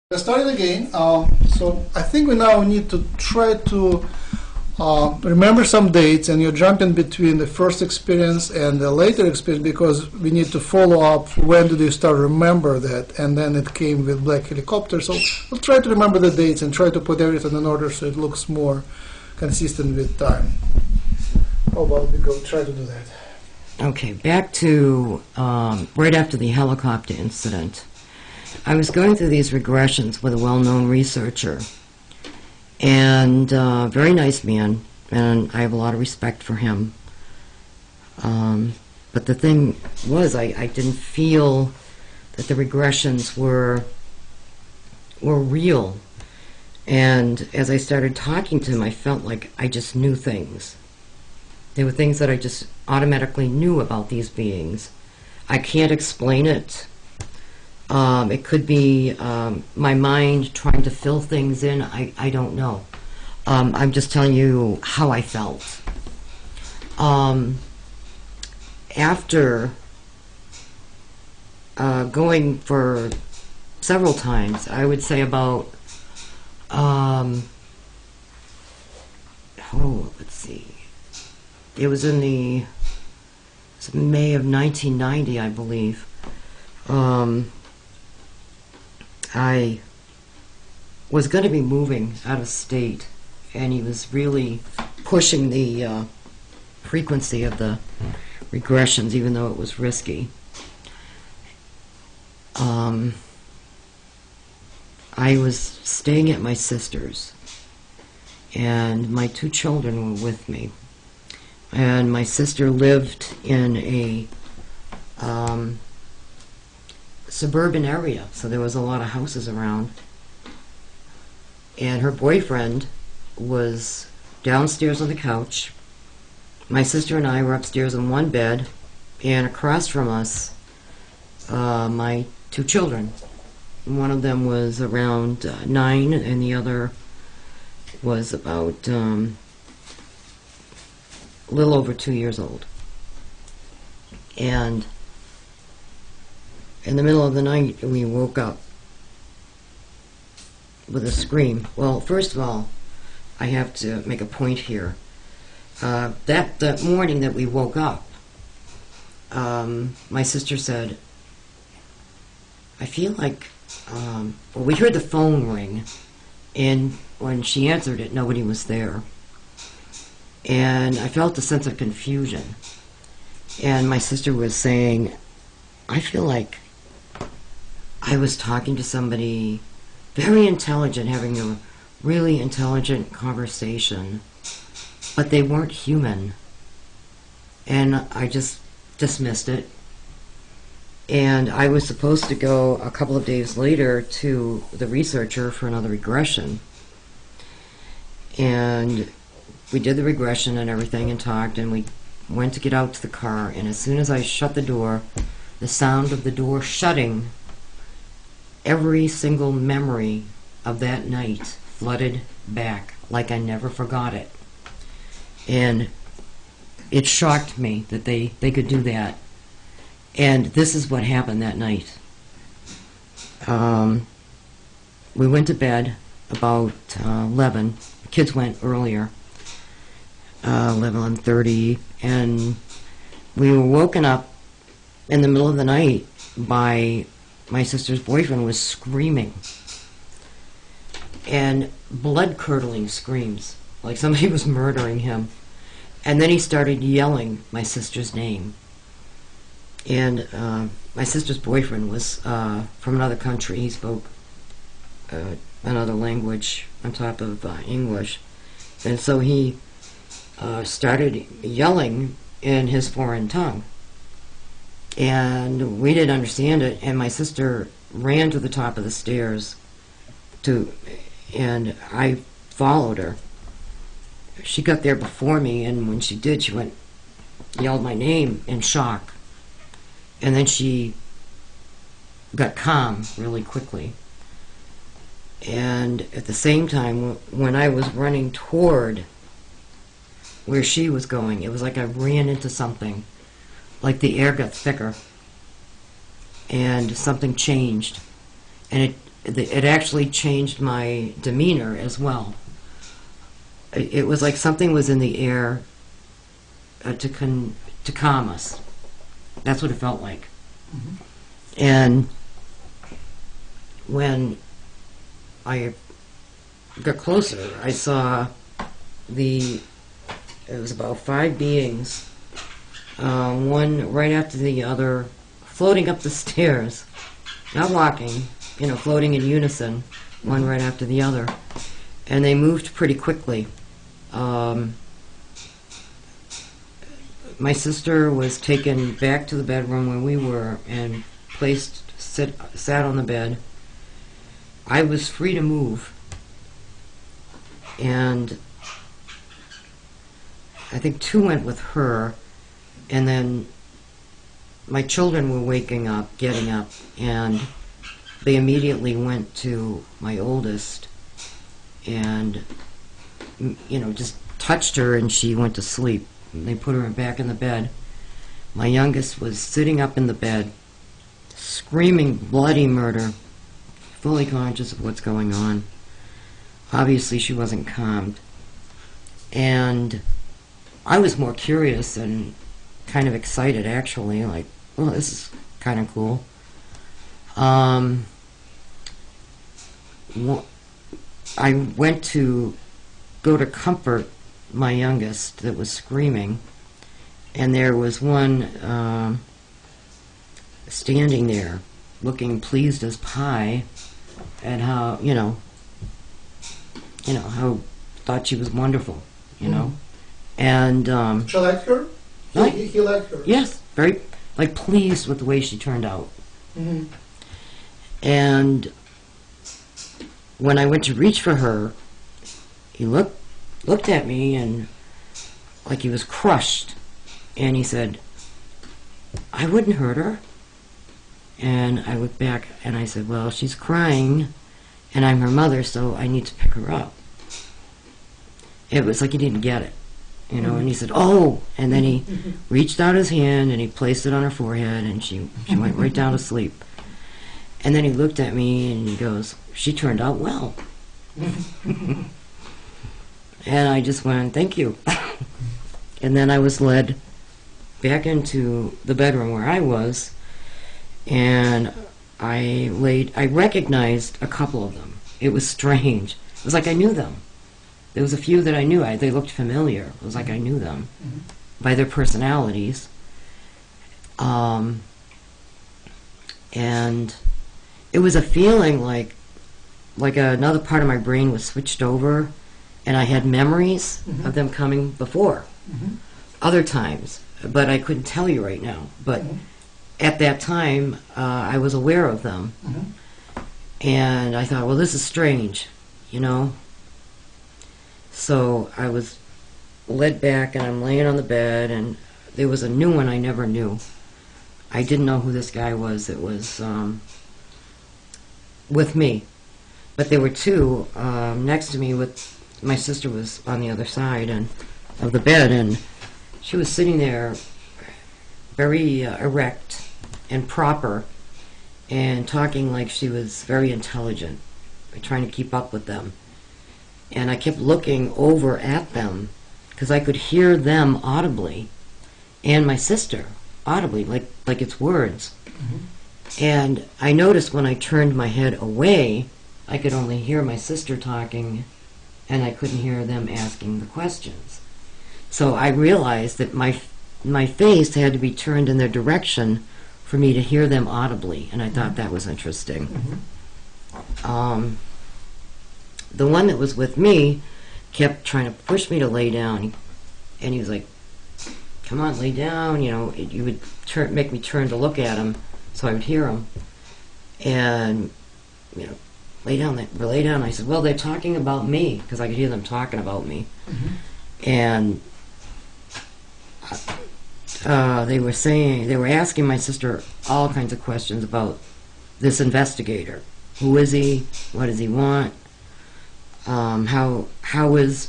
We're starting again. So I think we now need to try to remember some dates, and you're jumping between the first experience and the later experience because we need to follow up when did you start to remember that, and then it came with black helicopter. So we'll try to remember the dates and try to put everything in order so it looks more consistent with time. How about we go try to do that? Okay, back to right after the helicopter incident. I was going through these regressions with a well-known researcher, and very nice man, and I have a lot of respect for him. But the thing was, I didn't feel that the regressions were real. And as I started talking to him, I felt like I just knew things. There were things that I just automatically knew about these beings. I can't explain it. It could be my mind trying to fill things in. I don't know. I'm just telling you how I felt. After going for several times, I would say about, let's see. It was in May of 1990, I believe. I was going to be moving out of state, and he was really pushing the frequency of the regressions, even though it was risky. I was staying at my sister's, and my two children were with me. And my sister lived in a suburban area, so there was a lot of houses around. And her boyfriend was downstairs on the couch. My sister and I were upstairs in one bed, and across from us, my two children. One of them was around 9, and the other was about a little over 2 years old. And in the middle of the night, we woke up with a scream. Well, first of all, I have to make a point here. That morning that we woke up, my sister said, I feel like, well, we heard the phone ring, and when she answered it, nobody was there. And I felt a sense of confusion. And my sister was saying, I feel like I was talking to somebody very intelligent, having a really intelligent conversation, but they weren't human. And I just dismissed it. And I was supposed to go a couple of days later to the researcher for another regression. And we did the regression and everything and talked, and we went to get out to the car, and as soon as I shut the door, the sound of the door shutting, every single memory of that night flooded back like I never forgot it. And it shocked me that they could do that. And this is what happened that night. We went to bed about 11. The kids went earlier, 11:30, and we were woken up in the middle of the night by my sister's boyfriend was screaming, and blood-curdling screams, like somebody was murdering him. And then he started yelling my sister's name. And my sister's boyfriend was from another country. He spoke another language on top of English. And so he started yelling in his foreign tongue. And we didn't understand it, and my sister ran to the top of the stairs and I followed her. She got there before me, and when she did, she yelled my name in shock. And then she got calm really quickly. And at the same time, when I was running toward where she was going, it was like I ran into something. Like the air got thicker, and something changed, and it actually changed my demeanor as well. It was like something was in the air to calm us. That's what it felt like. Mm-hmm. And when I got closer, I saw it was about 5 beings, one right after the other, floating up the stairs, not walking, floating in unison, one right after the other. And they moved pretty quickly. My sister was taken back to the bedroom where we were and sat on the bed. I was free to move. And I think 2 went with her, and then my children were waking up, getting up, and they immediately went to my oldest and, just touched her, and she went to sleep. And they put her back in the bed. My youngest was sitting up in the bed, screaming bloody murder, fully conscious of what's going on. Obviously, she wasn't calmed. And I was more curious and kind of excited, actually, like, well, this is kind of cool. I went to go to comfort my youngest that was screaming, and there was one standing there looking pleased as pie at how, how thought she was wonderful, And She liked her? Right? He liked her? Yes, very, pleased with the way she turned out. Mm-hmm. And when I went to reach for her, he looked at me and like he was crushed, and he said, "I wouldn't hurt her." And I looked back and I said, "Well, she's crying and I'm her mother, so I need to pick her up." It was like he didn't get it, and he said, "Oh," and then he reached out his hand and he placed it on her forehead, and she went right down to sleep. And then he looked at me and he goes, "She turned out well." And I just went, "Thank you." And then I was led back into the bedroom where I was, and I recognized a couple of them. It was strange. It was like I knew them. There was a few that I knew. They looked familiar. It was like I knew them by their personalities. And it was a feeling like another part of my brain was switched over, and I had memories of them coming before, other times, but I couldn't tell you right now. But at that time, I was aware of them, and I thought, well, this is strange, So I was led back, and I'm laying on the bed, and there was a new one I never knew. I didn't know who this guy was. It was with me. But there were 2 next to me. My sister was on the other side of the bed, and she was sitting there very erect and proper and talking like she was very intelligent, trying to keep up with them. And I kept looking over at them because I could hear them audibly, and my sister audibly, like it's words. And I noticed when I turned my head away, I could only hear my sister talking, and I couldn't hear them asking the questions. So I realized that my face had to be turned in their direction for me to hear them audibly, and I thought that was interesting. The one that was with me kept trying to push me to lay down, and he was like, "Come on, lay down," you would make me turn to look at him so I would hear him. And, lay down. I said, "Well, they're talking about me," because I could hear them talking about me. And they were asking my sister all kinds of questions about this investigator. Who is he? What does he want? How is,